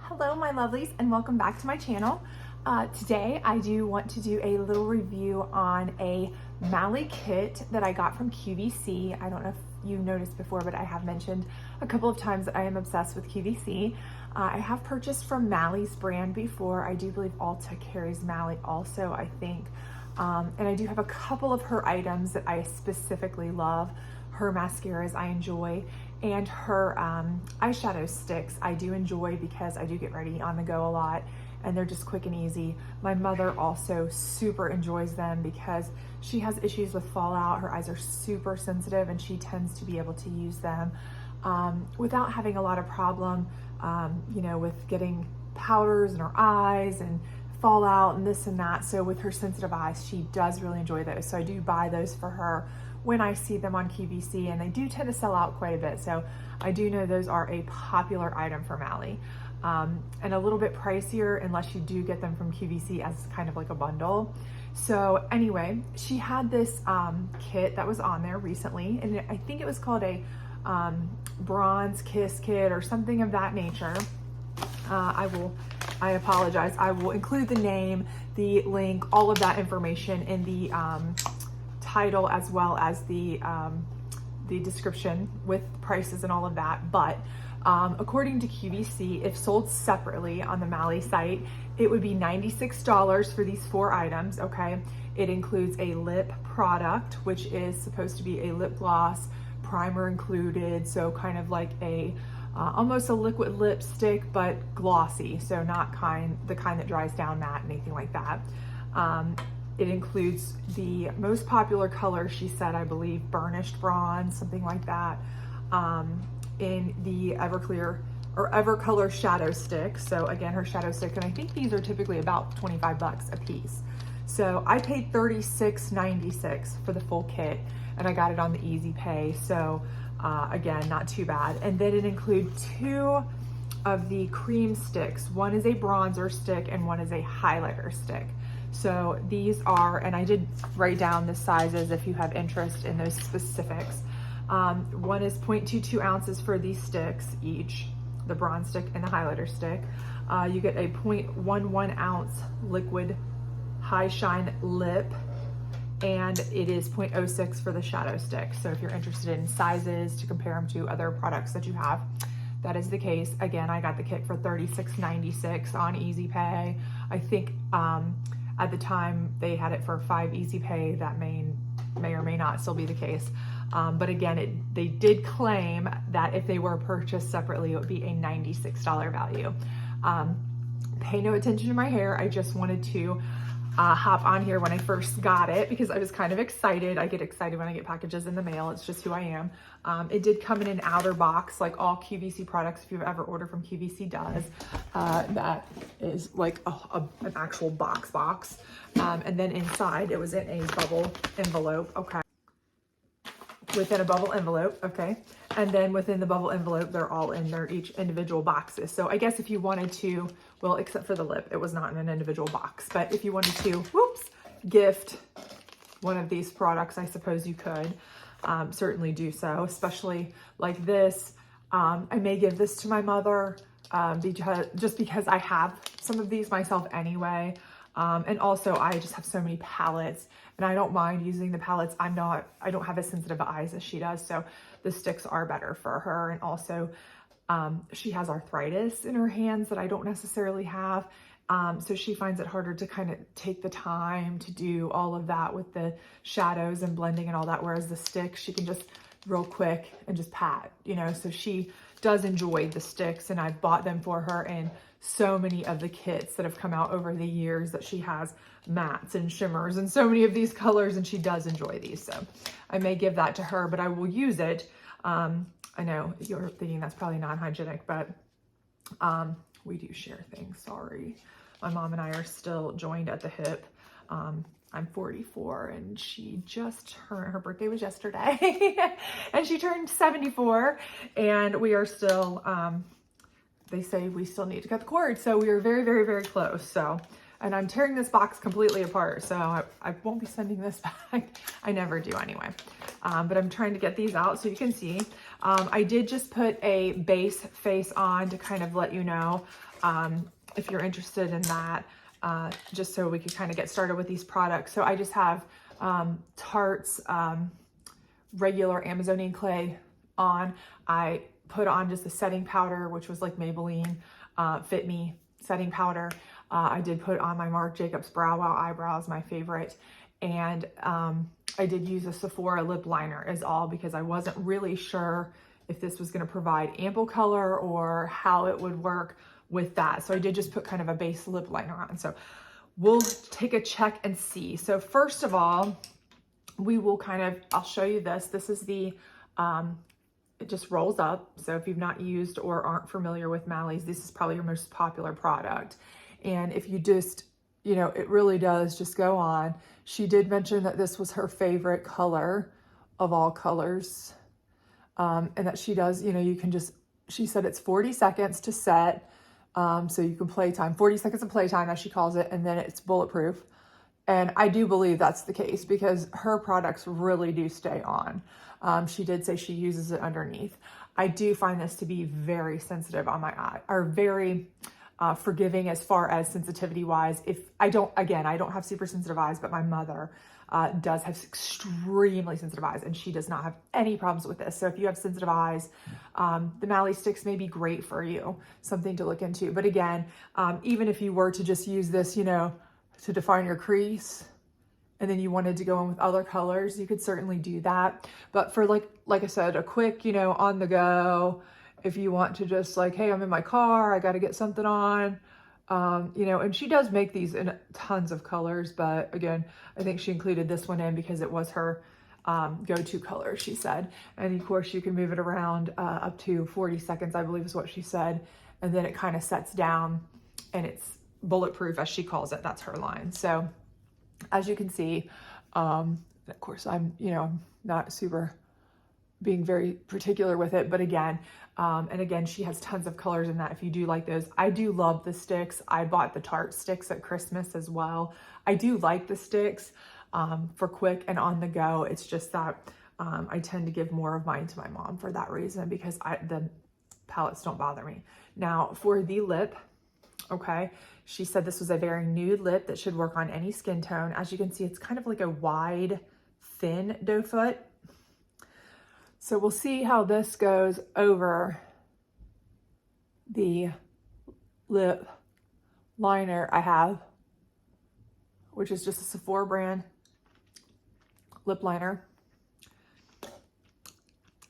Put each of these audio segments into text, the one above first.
Hello my lovelies and welcome back to my channel. Today I do want to do a little review on a Mally kit that I got from QVC. I don't know if you noticed before, but I have mentioned a couple of times that I am obsessed with QVC. I have purchased from Mally's brand before. I do believe Ulta carries Mally also, I think. And I do have a couple of her items that I specifically love. Her mascaras I enjoy, and her eyeshadow sticks I do enjoy because I do get ready on the go a lot and they're just quick and easy. My mother also super enjoys them because she has issues with fallout. Her eyes are super sensitive and she tends to be able to use them without having a lot of problem, with getting powders in her eyes and fallout and this and that. So with her sensitive eyes, she does really enjoy those. So I do buy those for her when I see them on QVC, and they do tend to sell out quite a bit. So I do know those are a popular item for Mally, and a little bit pricier unless you do get them from QVC as kind of like a bundle. So anyway, she had this kit that was on there recently, and I think it was called a bronze kiss kit or something of that nature. I apologize. I will include the name, the link, all of that information in the title, as well as the description with prices and all of that. But according to QVC, if sold separately on the Mally site, it would be $96 for these 4 items, okay? It includes a lip product, which is supposed to be a lip gloss, primer included, so kind of like a almost a liquid lipstick, but glossy, so not the kind that dries down matte, anything like that. It includes the most popular color, she said, I believe, burnished bronze, something like that, in the Everclear or Evercolor shadow stick. So again, her shadow stick, and I think these are typically about 25 bucks a piece. So I paid $36.96 for the full kit, and I got it on the Easy Pay. So again, not too bad. And then it includes 2 of the cream sticks. One is a bronzer stick and one is a highlighter stick. So these are, and I did write down the sizes if you have interest in those specifics. One is 0.22 ounces for these sticks each, the bronze stick and the highlighter stick. You get a 0.11 ounce liquid high shine lip, and it is 0.06 for the shadow stick. So if you're interested in sizes to compare them to other products that you have, that is the case. Again, I got the kit for $36.96 on Easy Pay. I think at the time they had it for $5 Easy Pay. That may or may not still be the case. But again, they did claim that if they were purchased separately, it would be a $96 value. Pay no attention to my hair. I just wanted to hop on here when I first got it because I was kind of excited. I get excited when I get packages in the mail. It's just who I am. It did come in an outer box, like all QVC products, if you've ever ordered from QVC does. That is like an actual box. And then inside it was in a bubble envelope, okay. Within a bubble envelope, okay. And then within the bubble envelope, they're all in their each individual boxes. So I guess if you wanted to, well, except for the lip, it was not in an individual box. But if you wanted to, gift one of these products, I suppose you could certainly do so, especially like this. I may give this to my mother because I have some of these myself anyway. And also I just have so many palettes, and I don't mind using the palettes. I don't have as sensitive eyes as she does. So the sticks are better for her. And also, she has arthritis in her hands that I don't necessarily have. So she finds it harder to kind of take the time to do all of that with the shadows and blending and all that. Whereas the sticks, she can just real quick and just pat, so she does enjoy the sticks, and I've bought them for her in so many of the kits that have come out over the years that she has mattes and shimmers and so many of these colors, and she does enjoy these. So I may give that to her, but I will use it. I know you're thinking that's probably non-hygienic, but we do share things. Sorry. My mom and I are still joined at the hip. I'm 44 and she just turned, her birthday was yesterday and she turned 74, and we are still, they say we still need to cut the cord. So we are very, very, very close. So, and I'm tearing this box completely apart. So I won't be sending this back. I never do anyway. but I'm trying to get these out so you can see. I did just put a base face on to kind of let you know if you're interested in that, just so we could kind of get started with these products. So I just have Tarte's regular Amazonian clay on. I put on just a setting powder, which was like Maybelline Fit Me setting powder. I did put on my Marc Jacobs Brow Wow eyebrows, my favorite. And I did use a Sephora lip liner is all, because I wasn't really sure if this was going to provide ample color or how it would work with that. So I did just put kind of a base lip liner on. So we'll take a check and see. So first of all, we will I'll show you this. This is the, it just rolls up. So if you've not used or aren't familiar with Mally's, this is probably your most popular product. And if you just, it really does just go on. She did mention that this was her favorite color of all colors. And that she does, you can just, she said it's 40 seconds to set. So you can playtime, 40 seconds of playtime as she calls it, and then it's bulletproof. And I do believe that's the case because her products really do stay on. She did say she uses it underneath. I do find this to be very sensitive on my eye, or very forgiving as far as sensitivity wise. If I don't have super sensitive eyes, but my mother does have extremely sensitive eyes, and she does not have any problems with this. So if you have sensitive eyes, the Mally sticks may be great for you, something to look into. But again, even if you were to just use this, to define your crease, and then you wanted to go in with other colors, you could certainly do that. But for like I said, a quick, on the go, if you want to just like, hey, I'm in my car, I got to get something on, and she does make these in tons of colors, but again, I think she included this one in because it was her go-to color, she said. And of course you can move it around up to 40 seconds, I believe is what she said. And then it kind of sets down and it's bulletproof, as she calls it. That's her line. So as you can see, of course I'm, not super being very particular with it, but again, and again, she has tons of colors in that if you do like those. I do love the sticks. I bought the Tarte sticks at Christmas as well. I do like the sticks for quick and on the go. It's just that I tend to give more of mine to my mom for that reason, because the palettes don't bother me. Now for the lip, okay, she said this was a very nude lip that should work on any skin tone. As you can see, it's kind of like a wide, thin doe foot. So we'll see how this goes over the lip liner I have, which is just a Sephora brand lip liner.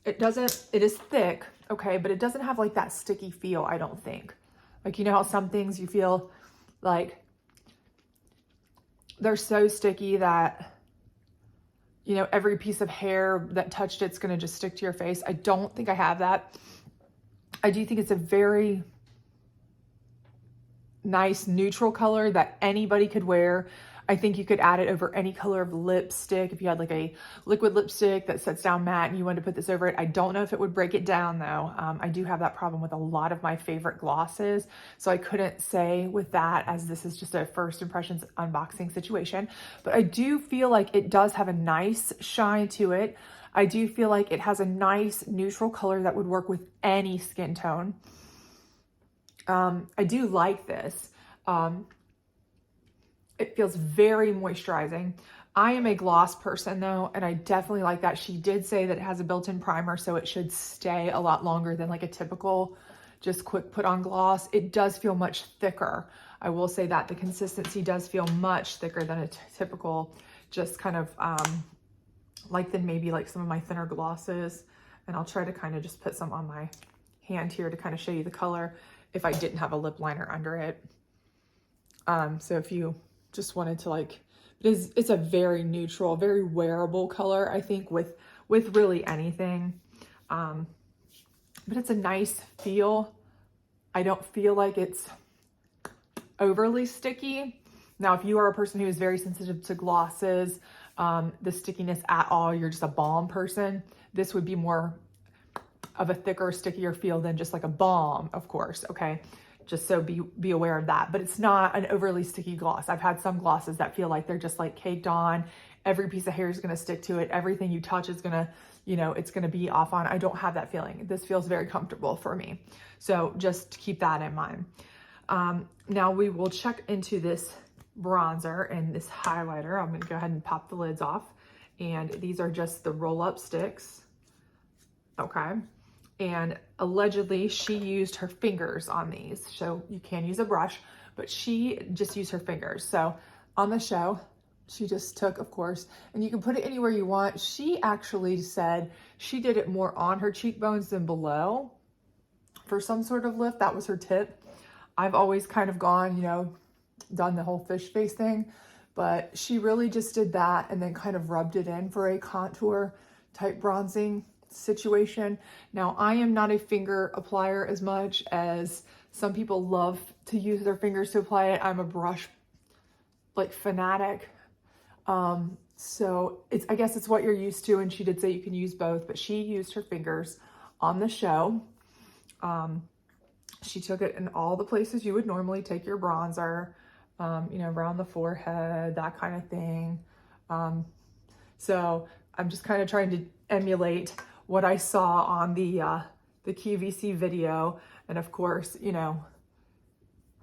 It is thick, okay, but it doesn't have like that sticky feel, I don't think. Like, how some things you feel like they're so sticky that, every piece of hair that touched it's going to just stick to your face. I don't think I have that. I do think it's a very nice neutral color that anybody could wear. I think you could add it over any color of lipstick. If you had like a liquid lipstick that sets down matte and you wanted to put this over it, I don't know if it would break it down though. I do have that problem with a lot of my favorite glosses. So I couldn't say with that, as this is just a first impressions unboxing situation, but I do feel like it does have a nice shine to it. I do feel like it has a nice neutral color that would work with any skin tone. I do like this. It feels very moisturizing. I am a gloss person though, and I definitely like that. She did say that it has a built-in primer, so it should stay a lot longer than like a typical just quick put on gloss. It does feel much thicker. I will say that the consistency does feel much thicker than a typical, just kind of than maybe like some of my thinner glosses. And I'll try to kind of just put some on my hand here to kind of show you the color if I didn't have a lip liner under it. So if you just wanted to it's a very neutral, very wearable color, I think, with really anything. But it's a nice feel. I don't feel like it's overly sticky. Now, if you are a person who is very sensitive to glosses, the stickiness at all, you're just a balm person, this would be more of a thicker, stickier feel than just like a balm, of course, okay? Just so be aware of that. But it's not an overly sticky gloss. I've had some glosses that feel like they're just like caked on every piece of hair is going to stick to it. Everything you touch is going to, you know, it's going to be off on. I don't have that feeling. This feels very comfortable for me. So just keep that in mind. Now we will check into this bronzer and this highlighter. I'm going to go ahead and pop the lids off. And these are just the roll-up sticks. Okay. And allegedly she used her fingers on these. So you can use a brush, but she just used her fingers. So on the show, she just took, of course, and you can put it anywhere you want. She actually said she did it more on her cheekbones than below for some sort of lift. That was her tip. I've always kind of gone, you know, done the whole fish face thing, but she really just did that and then kind of rubbed it in for a contour type bronzing situation. Now, I am not a finger applier as much as some people love to use their fingers to apply it. I'm a brush like fanatic. So it's, I guess it's what you're used to. And she did say you can use both, but she used her fingers on the show. She took it in all the places you would normally take your bronzer, you know, around the forehead, that kind of thing. So I'm just kind of trying to emulate what I saw on the QVC video. And of course, you know,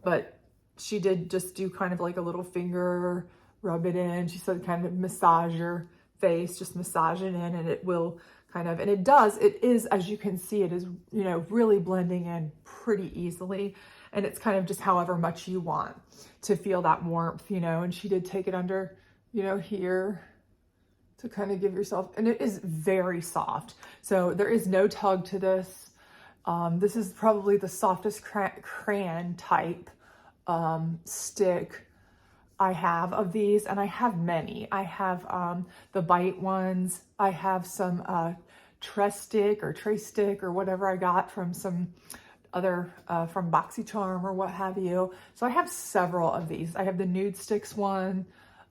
but she did just do kind of like a little finger, rub it in. She said kind of massage your face, just massage it in, and it will kind of, and it does, it is, as you can see, it is, you know, really blending in pretty easily. And it's kind of just however much you want to feel that warmth, you know, and she did take it under, you know, here to kind of give yourself, and it is very soft. So there is no tug to this. This is probably the softest crayon type stick I have of these, and I have many. I have the bite ones. I have some Tress stick or Tray stick or whatever I got from some other, from BoxyCharm or what have you. So I have several of these. I have the nude sticks one,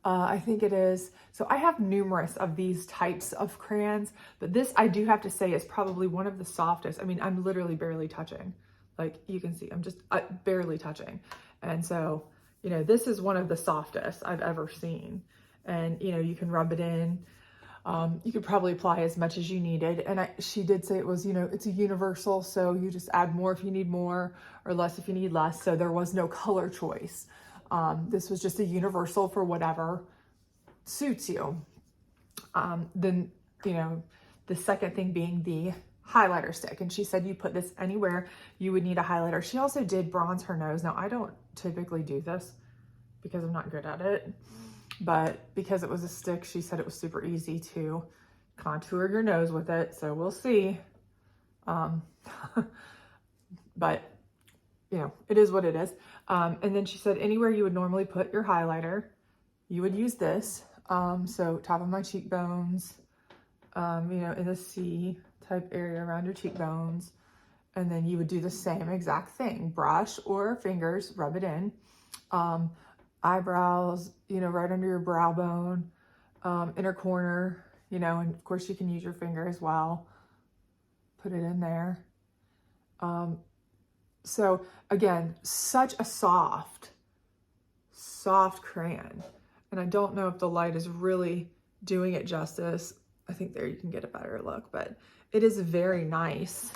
I think it is. So I have numerous of these types of crayons, but this I do have to say is probably one of the softest. I mean, I'm literally barely touching. Like you can see, I'm just barely touching. And so, you know, this is one of the softest I've ever seen. And, you know, you can rub it in. You could probably apply as much as you needed. And she did say it was, you know, it's a universal. So you just add more if you need more or less if you need less. So there was no color choice. This was just a universal for whatever suits you. Then, you know, the second thing being the highlighter stick. And she said you put this anywhere you would need a highlighter. She also did bronze her nose. Now, I don't typically do this because I'm not good at it, but because it was a stick, she said it was super easy to contour your nose with it. So we'll see. But you know, it is what it is. And then she said anywhere you would normally put your highlighter, you would use this. So top of my cheekbones, you know, in the C type area around your cheekbones. And then you would do the same exact thing, brush or fingers, rub it in. Eyebrows, you know, right under your brow bone, inner corner, you know, and of course you can use your finger as well. Put it in there. So again, such a soft crayon. And I don't know if the light is really doing it justice. I think there you can get a better look, but it is very nice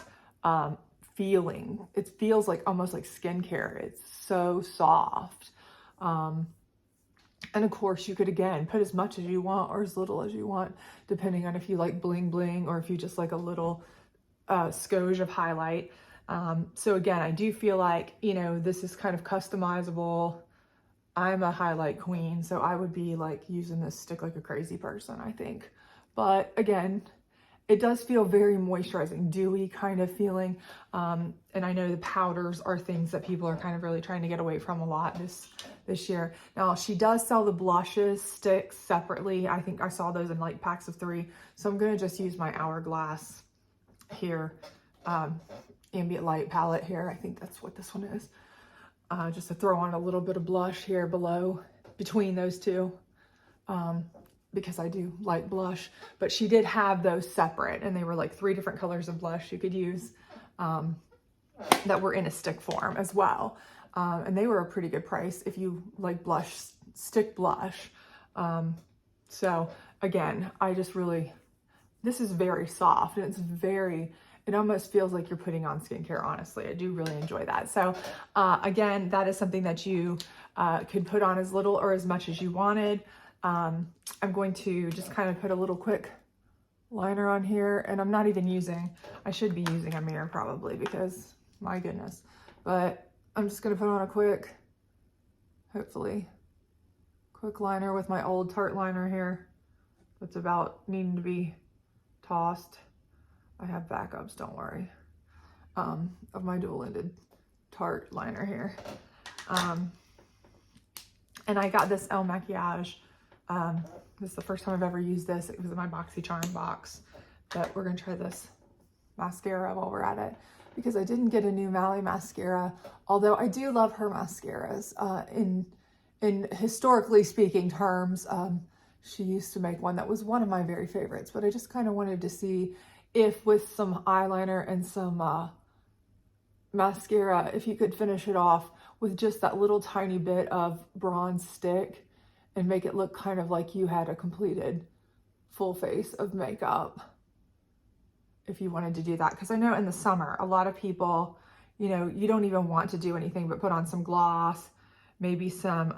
feeling. It feels like almost like skincare. It's so soft. And of course you could, again, put as much as you want or as little as you want, depending on if you like bling bling or if you just like a little skosh of highlight. So again, I do feel like, you know, this is kind of customizable. I'm a highlight queen, so I would be like using this stick like a crazy person, I think. But again, it does feel very moisturizing, dewy kind of feeling. And I know the powders are things that people are kind of really trying to get away from a lot this year. Now, she does sell the blushes sticks separately. I think I saw those in like packs of 3. So I'm going to just use my Hourglass here, ambient light palette here. I think that's what this one is. Just to throw on a little bit of blush here below, between those two. Because I do like blush, but she did have those separate, and they were like 3 different colors of blush you could use that were in a stick form as well. And they were a pretty good price if you like blush, stick blush. So again, this is very soft, and it almost feels like you're putting on skincare, honestly. I do really enjoy that. So again, that is something that you could put on as little or as much as you wanted. I'm going to just kind of put a little quick liner on here, and I'm not even I should be using a mirror probably, because my goodness, but I'm just gonna put on a quick liner with my old Tarte liner here. That's about needing to be tossed. I have backups, don't worry, of my dual-ended Tarte liner here. And I got this El Maquillage. This is the first time I've ever used this. It was in my BoxyCharm box, but we're gonna try this mascara while we're at it, because I didn't get a new Mally mascara, although I do love her mascaras. In historically speaking terms, she used to make one that was one of my very favorites, but I just kind of wanted to see if with some eyeliner and some mascara, if you could finish it off with just that little tiny bit of bronze stick and make it look kind of like you had a completed full face of makeup, if you wanted to do that. Because I know in the summer, a lot of people, you know, you don't even want to do anything but put on some gloss, maybe some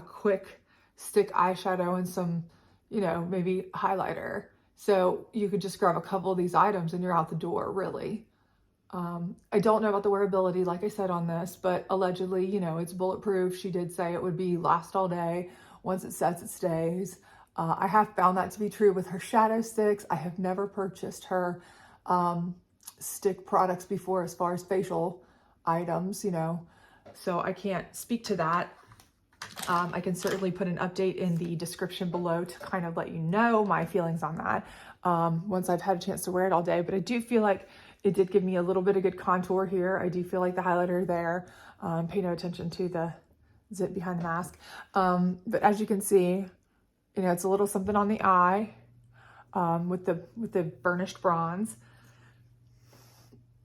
quick stick eyeshadow and some, you know, maybe highlighter. So you could just grab a couple of these items and you're out the door, really. I don't know about the wearability, like I said on this, but allegedly, you know, it's bulletproof. She did say it would last all day. Once it sets, it stays. I have found that to be true with her shadow sticks. I have never purchased her stick products before as far as facial items, you know, so I can't speak to that. I can certainly put an update in the description below to kind of let you know my feelings on that once I've had a chance to wear it all day. But I do feel like it did give me a little bit of good contour here. I do feel like the highlighter there. Pay no attention to the zip behind the mask. But as you can see, you know, it's a little something on the eye with the burnished bronze.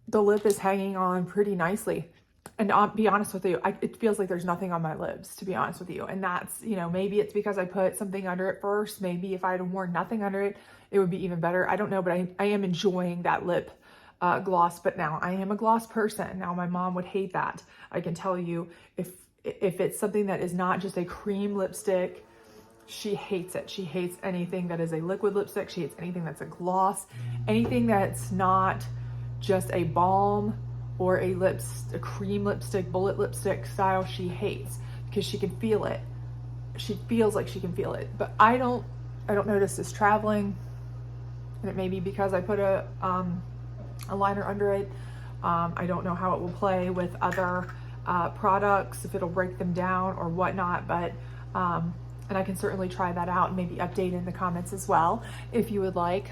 The lip is hanging on pretty nicely. And I'll be honest with you, it feels like there's nothing on my lips, to be honest with you. And that's, you know, maybe it's because I put something under it first. Maybe if I had worn nothing under it, it would be even better. I don't know, but I am enjoying that lip gloss. But now I am a gloss person. Now my mom would hate that. I can tell you, if it's something that is not just a cream lipstick, she hates it. She hates anything that is a liquid lipstick. She hates anything that's a gloss, anything that's not just a balm or a cream lipstick, bullet lipstick style. She hates, because she can feel it. She feels like she can feel it, but I don't notice this traveling. And it may be because I put a liner under it. I don't know how it will play with other products, if it'll break them down or whatnot, but and I can certainly try that out and maybe update in the comments as well if you would like.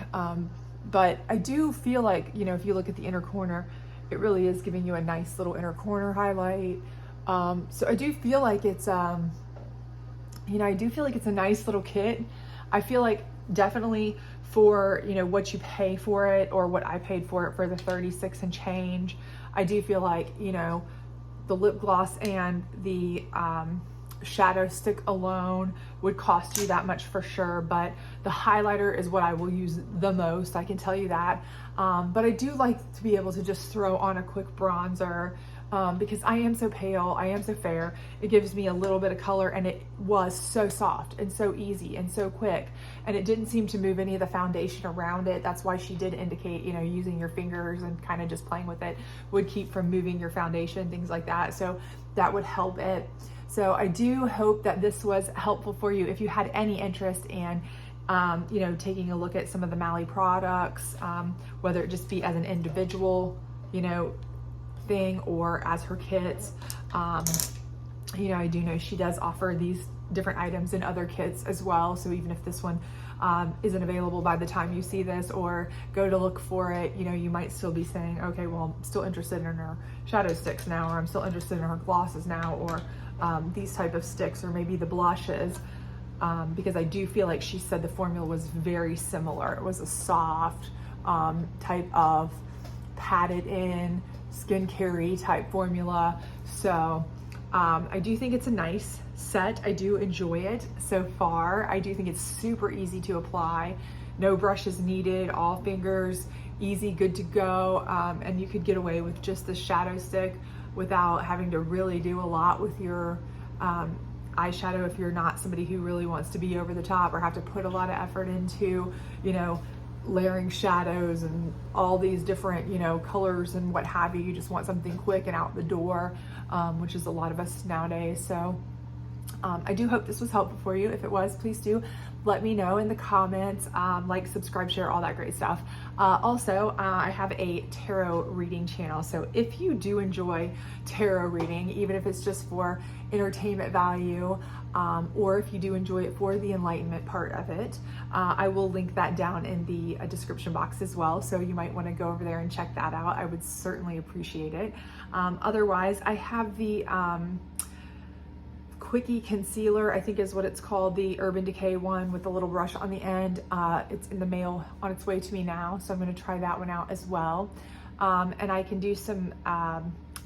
But I do feel like, you know, if you look at the inner corner, it really is giving you a nice little inner corner highlight. So I do feel like it's, you know, I do feel like it's a nice little kit. I feel like definitely for, you know, what you pay for it, or what I paid for it for the 36 and change, I do feel like, you know, the lip gloss and the shadow stick alone would cost you that much for sure, but the highlighter is what I will use the most, I can tell you that. But I do like to be able to just throw on a quick bronzer because I am so pale, I am so fair. It gives me a little bit of color, and it was so soft and so easy and so quick, and it didn't seem to move any of the foundation around it. That's why she did indicate, you know, using your fingers and kind of just playing with it would keep from moving your foundation, things like that. So that would help it. So I do hope that this was helpful for you. If you had any interest in, you know, taking a look at some of the Mally products, whether it just be as an individual, you know, thing or as her kits, you know, I do know she does offer these different items in other kits as well. So even if this one isn't available by the time you see this or go to look for it, you know, you might still be saying, okay, well, I'm still interested in her shadow sticks now, or I'm still interested in her glosses now, or these type of sticks, or maybe the blushes, because I do feel like she said the formula was very similar. It was a soft type of padded in skincare-y type formula. So I do think it's a nice set. I do enjoy it so far. I do think it's super easy to apply. No brushes needed, all fingers, easy, good to go. And you could get away with just the shadow stick without having to really do a lot with your eyeshadow if you're not somebody who really wants to be over the top or have to put a lot of effort into, you know, layering shadows and all these different, you know, colors and what have you. You just want something quick and out the door, which is a lot of us nowadays. So I do hope this was helpful for you. If it was, please do let me know in the comments, like, subscribe, share, all that great stuff. Also, I have a tarot reading channel. So if you do enjoy tarot reading, even if it's just for entertainment value, or if you do enjoy it for the enlightenment part of it, I will link that down in the description box as well. So you might want to go over there and check that out. I would certainly appreciate it. Otherwise, I have the Quickie Concealer, I think is what it's called, the Urban Decay one with the little brush on the end. It's in the mail on its way to me now, so I'm going to try that one out as well. And I can do some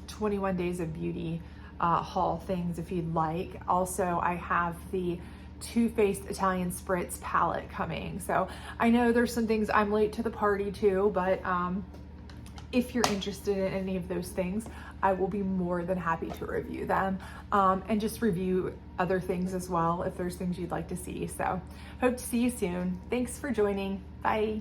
21 Days of Beauty haul things if you'd like. Also, I have the Too Faced Italian Spritz palette coming. So I know there's some things I'm late to the party too, but if you're interested in any of those things, I will be more than happy to review them, and just review other things as well if there's things you'd like to see. So hope to see you soon. Thanks for joining. Bye.